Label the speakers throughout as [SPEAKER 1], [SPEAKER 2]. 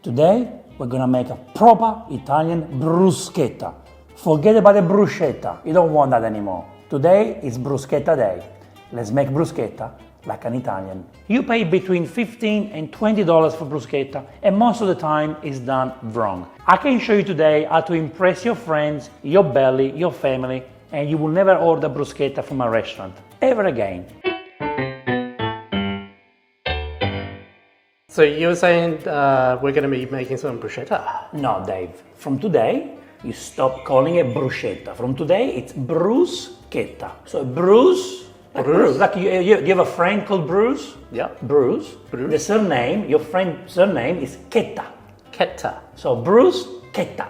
[SPEAKER 1] Today, we're gonna make a proper Italian bruschetta. Forget about the bruschetta, you don't want that anymore. Today is bruschetta day. Let's make bruschetta like an Italian. You pay between $15 and $20 for bruschetta, and most of the time it's done wrong. I can show you today how to impress your friends, your belly, your family, and you will never order bruschetta from a restaurant, ever again.
[SPEAKER 2] So you were saying we're going to be making some bruschetta?
[SPEAKER 1] No, Dave. From today, you stop calling it bruschetta. From today, it's bruschetta. So Bruce. Like you have a friend called Bruce?
[SPEAKER 2] Yeah.
[SPEAKER 1] Bruce. The surname, your friend's surname is Chetta.
[SPEAKER 2] Chetta.
[SPEAKER 1] So Bruce Chetta.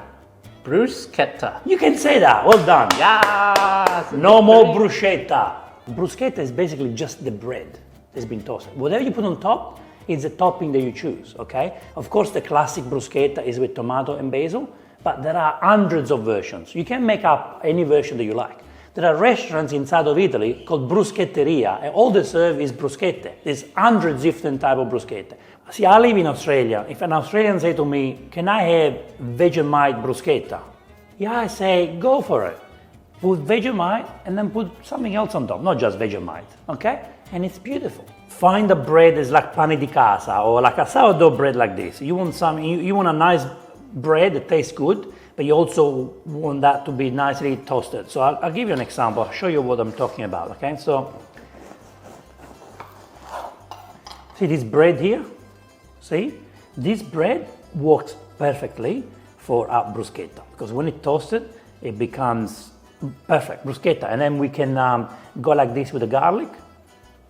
[SPEAKER 2] Bruschetta.
[SPEAKER 1] You can say that. Well done.
[SPEAKER 2] Yes!
[SPEAKER 1] No more bruschetta. Bruschetta is basically just the bread that's been toasted. Whatever you put on top, it's the topping that you choose, okay? Of course, the classic bruschetta is with tomato and basil, but there are hundreds of versions. You can make up any version that you like. There are restaurants inside of Italy called bruschetteria, and all they serve is bruschette. There's hundreds of different types of bruschette. See, I live in Australia. If an Australian say to me, can I have Vegemite bruschetta? Yeah, I say, go for it. Put Vegemite and then put something else on top, not just Vegemite, okay? And it's beautiful. Find a bread that's like pane di casa or like a sourdough bread like this. You want you want a nice bread that tastes good, but you also want that to be nicely toasted. So I'll give you an example. I'll show you what I'm talking about, okay? So, see this bread here? See? This bread works perfectly for our bruschetta because when it's toasted, it becomes perfect bruschetta. And then we can go like this with the garlic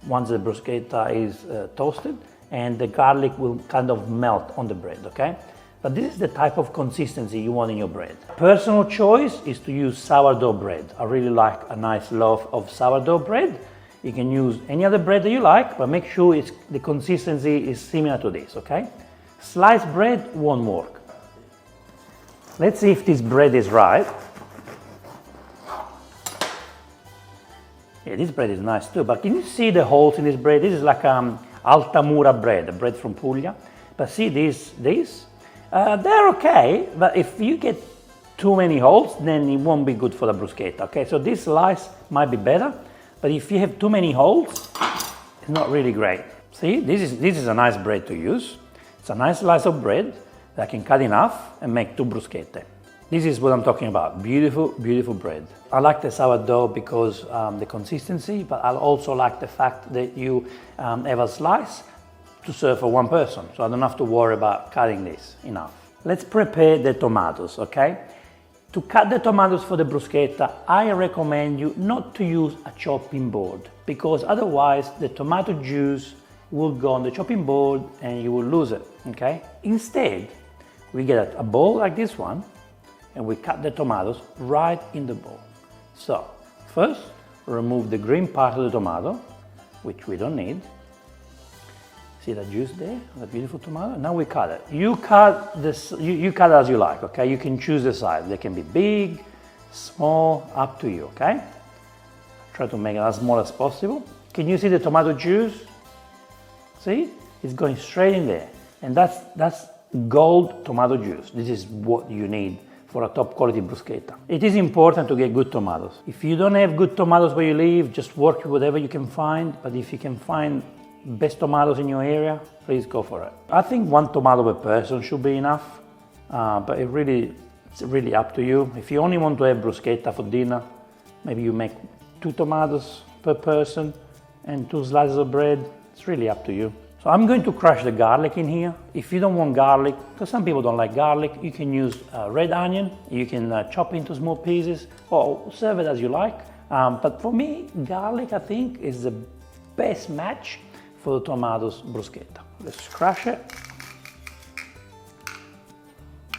[SPEAKER 1] once the bruschetta is toasted, and the garlic will kind of melt on the bread, okay? But this is the type of consistency you want in your bread. Personal choice is to use sourdough bread. I really like a nice loaf of sourdough bread. You can use any other bread that you like, but make sure the consistency is similar to this, okay? Sliced bread won't work. Let's see if this bread is right. Yeah, this bread is nice too, but can you see the holes in this bread? This is like Altamura bread, a bread from Puglia. But see these? They're okay, but if you get too many holes, then it won't be good for the bruschetta, okay? So this slice might be better, but if you have too many holes, it's not really great. See, this is a nice bread to use. It's a nice slice of bread that I can cut in half and make 2 bruschette. This is what I'm talking about, beautiful, beautiful bread. I like the sourdough because the consistency, but I also like the fact that you have a slice to serve for one person, so I don't have to worry about cutting this enough. Let's prepare the tomatoes, okay? To cut the tomatoes for the bruschetta, I recommend you not to use a chopping board because otherwise the tomato juice will go on the chopping board and you will lose it, okay? Instead, we get a bowl like this one and we cut the tomatoes right in the bowl. So, first, remove the green part of the tomato, which we don't need. See the juice there, the beautiful tomato? Now we cut it. You cut this. You cut it as you like, okay? You can choose the size. They can be big, small, up to you, okay? Try to make it as small as possible. Can you see the tomato juice? See? It's going straight in there. And that's gold tomato juice. This is what you need for a top quality bruschetta. It is important to get good tomatoes. If you don't have good tomatoes where you live, just work with whatever you can find. But if you can find best tomatoes in your area, please go for it. I think 1 tomato per person should be enough, but it's really up to you. If you only want to have bruschetta for dinner, maybe you make 2 tomatoes per person and 2 slices of bread. It's really up to you. So I'm going to crush the garlic in here. If you don't want garlic, because some people don't like garlic, you can use red onion. You can chop into small pieces or serve it as you like. But for me, garlic, I think, is the best match for the tomatoes bruschetta. Let's crush it.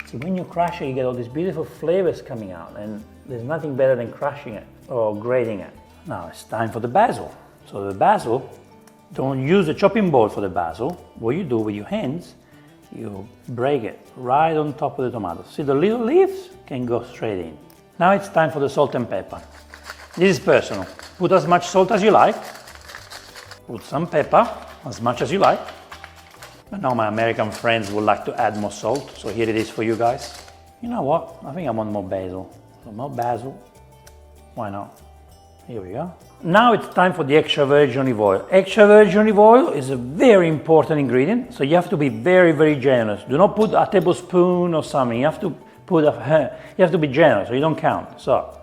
[SPEAKER 1] See, when you crush it, you get all these beautiful flavors coming out, and there's nothing better than crushing it or grating it. Now it's time for the basil. So the basil, don't use the chopping board for the basil. What you do with your hands, you break it right on top of the tomatoes. See, the little leaves can go straight in. Now it's time for the salt and pepper. This is personal. Put as much salt as you like. Put some pepper, as much as you like. I know my American friends would like to add more salt, so here it is for you guys. You know what? I think I want more basil. So more basil. Why not? Here we go. Now it's time for the extra virgin olive oil. Extra virgin olive oil is a very important ingredient, so you have to be very, very generous. Do not put a tablespoon or something. You have to put you have to be generous, so you don't count. So.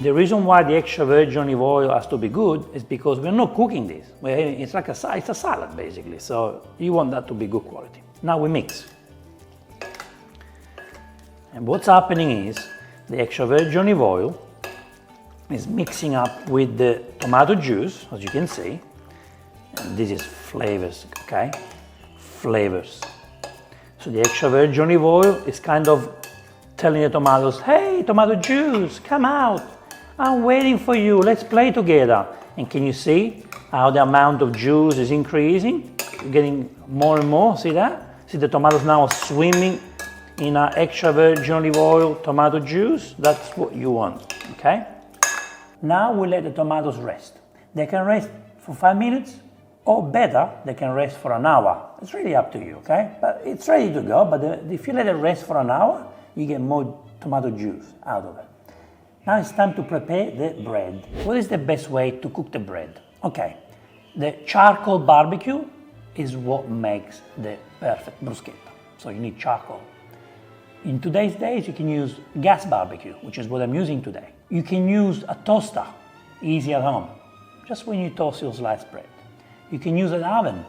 [SPEAKER 1] The reason why the extra virgin olive oil has to be good is because we're not cooking this. It's like it's a salad basically, so you want that to be good quality. Now we mix. And what's happening is the extra virgin olive oil is mixing up with the tomato juice, as you can see. And this is flavors, okay? Flavors. So the extra virgin olive oil is kind of telling the tomatoes, hey, tomato juice, come out. I'm waiting for you, let's play together. And can you see how the amount of juice is increasing? You're getting more and more, see that? See the tomatoes now swimming in our extra virgin olive oil tomato juice? That's what you want, okay? Now we let the tomatoes rest. They can rest for 5 minutes, or better, they can rest for an hour. It's really up to you, okay? But it's ready to go, but if you let it rest for an hour, you get more tomato juice out of it. Now it's time to prepare the bread. What is the best way to cook the bread? Okay, the charcoal barbecue is what makes the perfect bruschetta. So you need charcoal. In today's days, you can use gas barbecue, which is what I'm using today. You can use a toaster, easy at home, just when you toast your sliced bread. You can use an oven,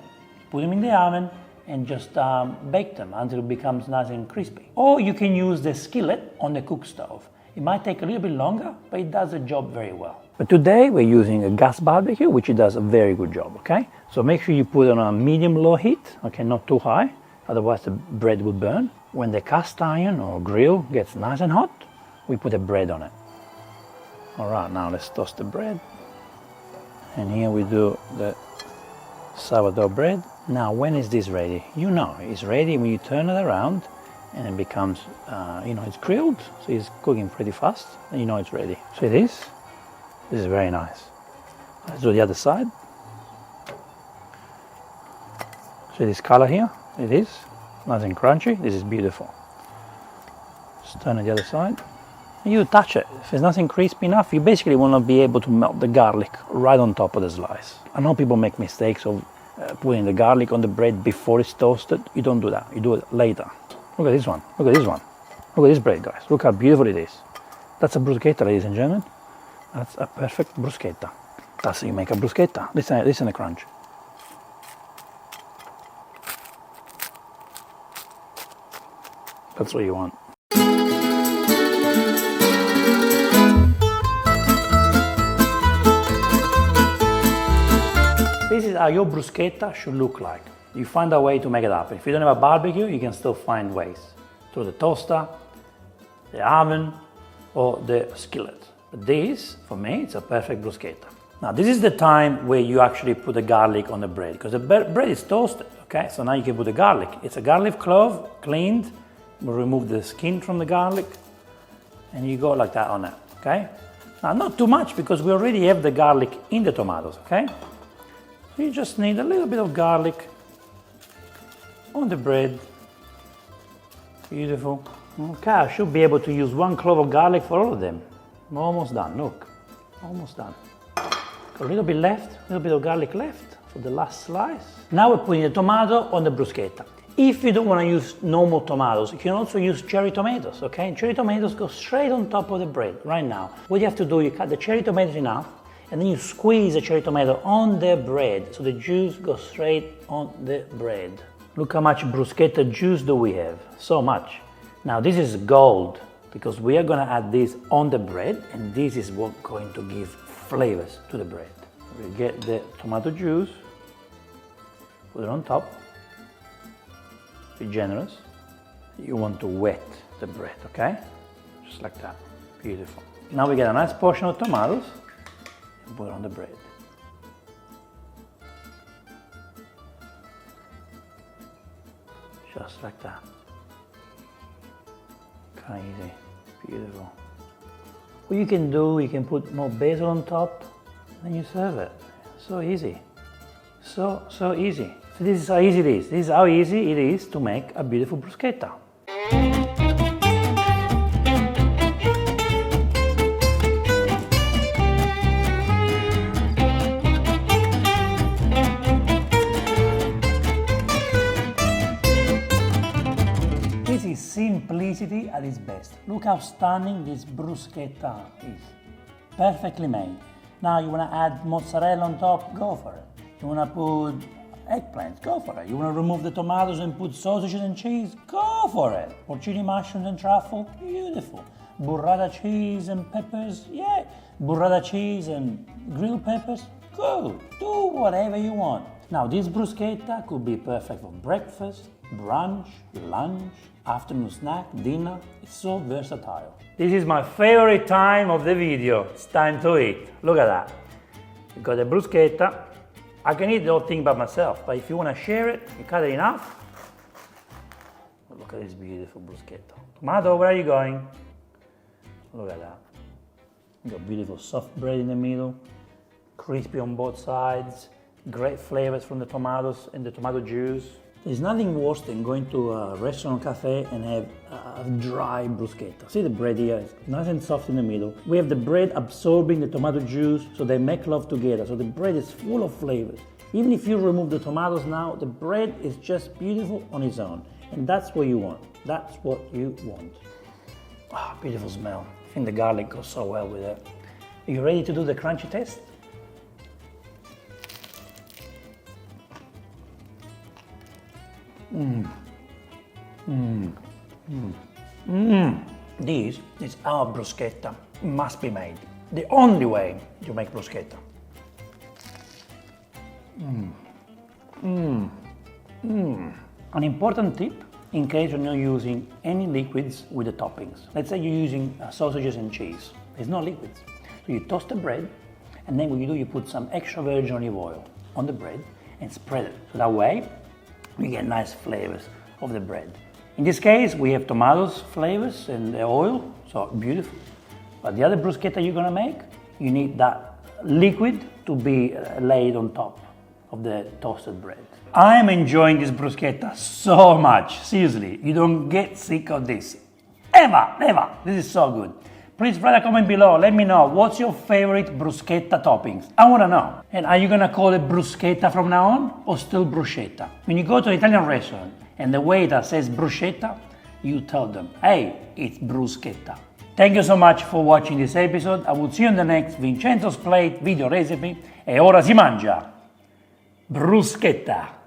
[SPEAKER 1] put them in the oven and just bake them until it becomes nice and crispy. Or you can use the skillet on the cook stove. It might take a little bit longer, but it does the job very well. But today we're using a gas barbecue, which it does a very good job, okay? So make sure you put it on a medium-low heat, okay, not too high, otherwise the bread will burn. When the cast iron or grill gets nice and hot, we put the bread on it. All right, now let's toast the bread. And here we do the sourdough bread. Now, when is this ready? You know, it's ready when you turn it around and it becomes, it's grilled, so it's cooking pretty fast, and you know it's ready. See this? This is very nice. Let's do the other side. See this color here? It is nice and crunchy. This is beautiful. Just turn it the other side. You touch it. If there's nothing crispy enough, you basically want to be able to melt the garlic right on top of the slice. I know people make mistakes of putting the garlic on the bread before it's toasted. You don't do that. You do it later. Look at this one. Look at this one. Look at this bread, guys. Look how beautiful it is. That's a bruschetta, ladies and gentlemen. That's a perfect bruschetta. That's how you make a bruschetta. Listen to the crunch. That's what you want. This is how your bruschetta should look like. You find a way to make it happen. If you don't have a barbecue, you can still find ways. Through the toaster, the oven, or the skillet. But this, for me, it's a perfect bruschetta. Now, this is the time where you actually put the garlic on the bread, because the bread is toasted, okay? So now you can put the garlic. It's a garlic clove, cleaned. We'll remove the skin from the garlic, and you go like that on it, okay? Now, not too much, because we already have the garlic in the tomatoes, okay? So you just need a little bit of garlic on the bread. Beautiful. Okay, I should be able to use 1 clove of garlic for all of them. I'm almost done, look. Almost done. Got a little bit left, a little bit of garlic left for the last slice. Now we're putting the tomato on the bruschetta. If you don't want to use normal tomatoes, you can also use cherry tomatoes, okay? Cherry tomatoes go straight on top of the bread right now. What you have to do, you cut the cherry tomatoes in half, and then you squeeze the cherry tomato on the bread, so the juice goes straight on the bread. Look how much bruschetta juice do we have, so much. Now this is gold, because we are going to add this on the bread, and this is what's going to give flavors to the bread. We get the tomato juice, put it on top, be generous. You want to wet the bread, okay? Just like that, beautiful. Now we get a nice portion of tomatoes, and put it on the bread. Just like that. Crazy, beautiful. What you can do, you can put more basil on top, and you serve it. So easy. So easy. So this is how easy it is. This is how easy it is to make a beautiful bruschetta. This is simplicity at its best. Look how stunning this bruschetta is. Perfectly made. Now you want to add mozzarella on top, go for it. You want to put eggplants, go for it. You want to remove the tomatoes and put sausages and cheese, go for it. Porcini mushrooms and truffle, beautiful. Burrata cheese and peppers, yeah. Burrata cheese and grilled peppers, good. Do whatever you want. Now this bruschetta could be perfect for breakfast, brunch, lunch, afternoon snack, dinner. It's so versatile. This is my favorite time of the video. It's time to eat. Look at that. You got the bruschetta. I can eat the whole thing by myself, but if you want to share it, you cut it in half. Look at this beautiful bruschetta. Tomato, where are you going? Look at that. You got beautiful soft bread in the middle, crispy on both sides, great flavors from the tomatoes and the tomato juice. There's nothing worse than going to a restaurant cafe and have a dry bruschetta. See the bread here, it's nice and soft in the middle. We have the bread absorbing the tomato juice, so they make love together. So the bread is full of flavors. Even if you remove the tomatoes now, the bread is just beautiful on its own. And that's what you want. That's what you want. Ah, beautiful smell. I think the garlic goes so well with it. Are you ready to do the crunchy test? This is how bruschetta must be made. The only way to make bruschetta. An important tip in case you're not using any liquids with the toppings. Let's say you're using sausages and cheese. There's no liquids. So you toast the bread, and then what you do, you put some extra virgin olive oil on the bread and spread it. So that way, you get nice flavors of the bread. In this case, we have tomatoes flavors and the oil, so beautiful. But the other bruschetta you're gonna make, you need that liquid to be laid on top of the toasted bread. I'm enjoying this bruschetta so much, seriously. You don't get sick of this. Ever, never. This is so good. Please write a comment below, let me know what's your favorite bruschetta toppings. I wanna know. And are you gonna call it bruschetta from now on or still bruschetta? When you go to an Italian restaurant and the waiter says bruschetta, you tell them, hey, it's bruschetta. Thank you so much for watching this episode. I will see you in the next Vincenzo's Plate video recipe. E ora si mangia bruschetta.